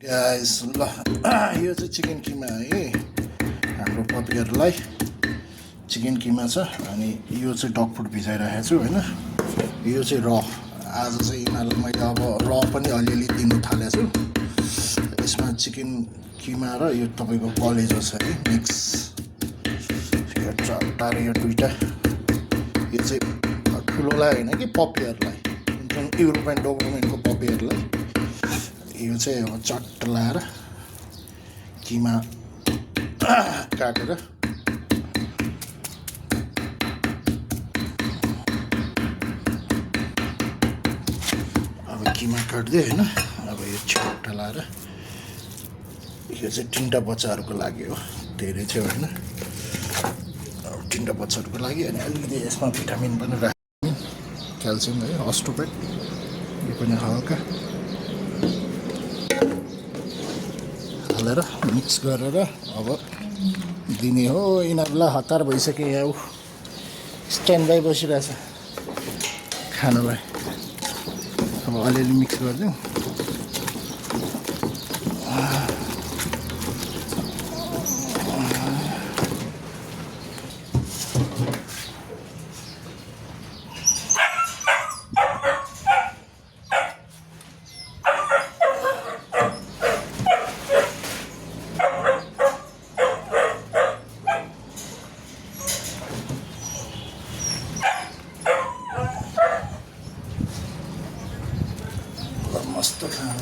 guys ल यो चाहिँ चिकन किमा है हाम्रो पपिहरुलाई चिकन किमा छ अनि यो चाहिँ डग फुड भिजाइराखेको छु हैन यो चाहिँ र आज चाहिँ यिनीहरूलाई मैले अब र पनि अलिअलि दिनु थालेछु यसमा चिकन किमा र यो तपाईको कलेजो छ है मिक्स यो चट्टार यो दुईटा यो चाहिँ ठुलोलाई हैन कि पपिहरुलाई जुन युरोपियन डोबरमेनको पपिहरुलाई यो चाहिँ अब चट्ट लाएर किमा काटेर अब किमा काट्दै हैन अब यो चट्ट लाएर यो चाहिँ तिनटा बच्चाहरुको लागि हो धेरै चाहिँ हैन अब तिनटा बच्चाहरुको लागि अनि अलिकति यसमा भिटामिन पनि राख्नु क्याल्सियम है अस्टोपेट यो पनि हल्का हालेर मिक्स गरेर अब दिने हो यिनीहरूलाई हतार भइसक्यो यहाँ स्ट्यान्ड बाई बसिरहेछ खानलाई अब अलिअलि मिक्स गरिदिउँ मस्त खाना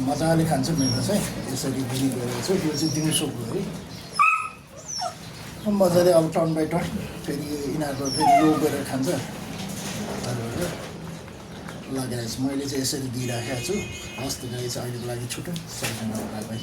मजाले खान्छ मेरो चाहिँ यसरी दिने गरेको छु यो चाहिँ दिउँसोको है मजाले अब टर्न बाई टर्न फेरि यिनीहरूको फेरि लो गरेर खान्छ लगेर मैले चाहिँ यसरी दिइराखेको छु हस्त गाई चाहिँ अहिलेको लागि छुट्यो सबैजना बाई बाई